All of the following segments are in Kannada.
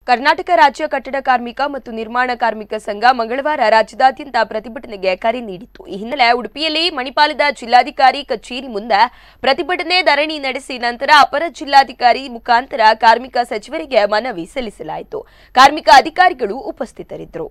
ಕರ್ನಾಟಕ ರಾಜ್ಯ ಕಟ್ಟಡ ಕಾರ್ಮಿಕ ಮತ್ತು ನಿರ್ಮಾಣ ಕಾರ್ಮಿಕ ಸಂಘ ಮಂಗಳವಾರ ರಾಜ್ಯದಾದ್ಯಂತ ಪ್ರತಿಭಟನೆಗೆ ಕರೆ ನೀಡಿತ್ತು. ಈ ಹಿನ್ನೆಲೆ ಉಡುಪಿಯಲ್ಲಿ ಮಣಿಪಾಲದ ಜಿಲ್ಲಾಧಿಕಾರಿ ಕಚೇರಿ ಮುಂದೆ ಪ್ರತಿಭಟನೆ ಧರಣಿ ನಡೆಸಿ ನಂತರ ಅಪರ ಜಿಲ್ಲಾಧಿಕಾರಿ ಮುಖಾಂತರ ಕಾರ್ಮಿಕ ಸಚಿವರಿಗೆ ಮನವಿ ಸಲ್ಲಿಸಲಾಯಿತು. ಕಾರ್ಮಿಕ ಅಧಿಕಾರಿಗಳು ಉಪಸ್ಥಿತರಿದ್ದರು.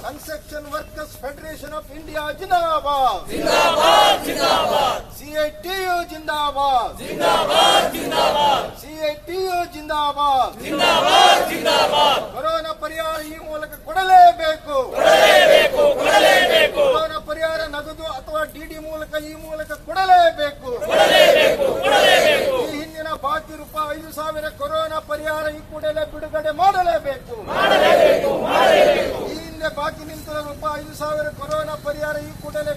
Construction Workers Federation of India Jindabad. Jindabad, Jindabad. CITU Jindabad. Jindabad, Jindabad. CITU Jindabad. Jindabad, Jindabad. Corona ಪರಿಹಾರ ಈ ಮೂಲಕ ಕೊಡಲೇಬೇಕು. ಕೊಡಲೇಬೇಕು, ಕೊಡಲೇಬೇಕು. ಕೊರೋನಾ ಪರಿಹಾರ ನಗದು ಅಥವಾ ಡಿಡಿ ಮೂಲಕ ಈ ಮೂಲಕ ಕೊಡಲೇಬೇಕು. ಕೊಡಲೇಬೇಕು, ಕೊಡಲೇಬೇಕು. ಈ ಹಿಂದಿನ ಬಾಕಿ ರೂಪಾಯಿ 5,000 ಕೊರೋನಾ ಪರಿಹಾರ ಈ ಕೂಡಲೇ ಬಿಡುಗಡೆ ಮಾಡಲೇಬೇಕು. ಮಾಡಲೇಬೇಕು, ಮಾಡಲೇಬೇಕು. ಈ ಹಿಂದೆ ಬಾಕಿ ನಿಂತಿರುವ ರೂಪಾಯಿ 5,000 ಕೊರೋನಾ ಪರಿಹಾರ ಈ ಕೂಡಲೇ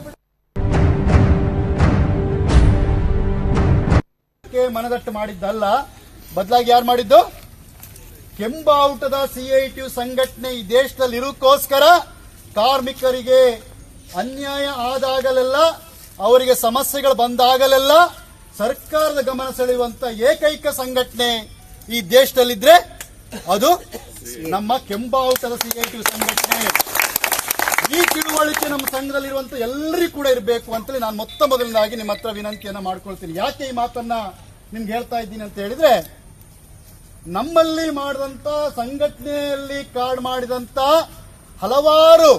ಮನದಟ್ಟು ಮಾಡಿದ್ದಲ್ಲ, ಬದಲಾಗಿ ಯಾರು ಮಾಡಿದ್ದು? ಕೆಂಬಾವುಟದ ಸಿಐಟಿಯು ಸಂಘಟನೆ ಈ ದೇಶದಲ್ಲಿ ಇರೋಕ್ಕೋಸ್ಕರ ಕಾರ್ಮಿಕರಿಗೆ ಅನ್ಯಾಯ ಆದಾಗಲೆಲ್ಲ, ಅವರಿಗೆ ಸಮಸ್ಯೆಗಳು ಬಂದಾಗಲೆಲ್ಲ ಸರ್ಕಾರದ ಗಮನ ಸೆಳೆಯುವಂತ ಏಕೈಕ ಸಂಘಟನೆ ಈ ದೇಶದಲ್ಲಿದ್ರೆ ಅದು ನಮ್ಮ ಕೆಂಬಾವುಟದ ಸಿಐಟಿಯು ಸಂಘಟನೆ. ಈ ತಿಳುವಳಿಕೆ ನಮ್ಮ ಸಂಘದಲ್ಲಿರುವಂತ ಎಲ್ಲರಿಗೂ ಕೂಡ ಇರಬೇಕು ಅಂತೇಳಿ ನಾನು ಮೊದಲನೇದಾಗಿ ನಿಮ್ಮ ಹತ್ರ ವಿನಂತಿಯನ್ನ ಮಾಡ್ಕೊಳ್ತೀನಿ. ಯಾಕೆ ಈ ಮಾತನ್ನ ನಿಮ್ಗೆ ಹೇಳ್ತಾ ಇದ್ದೀನಿ ಅಂತ ಹೇಳಿದ್ರೆ, ನಮ್ಮಲ್ಲಿ ಮಾಡಿದಂತ ಸಂಘಟನೆಯಲ್ಲಿ ಕಾರ್ಡ್ ಮಾಡಿದಂತ ಹಲವಾರು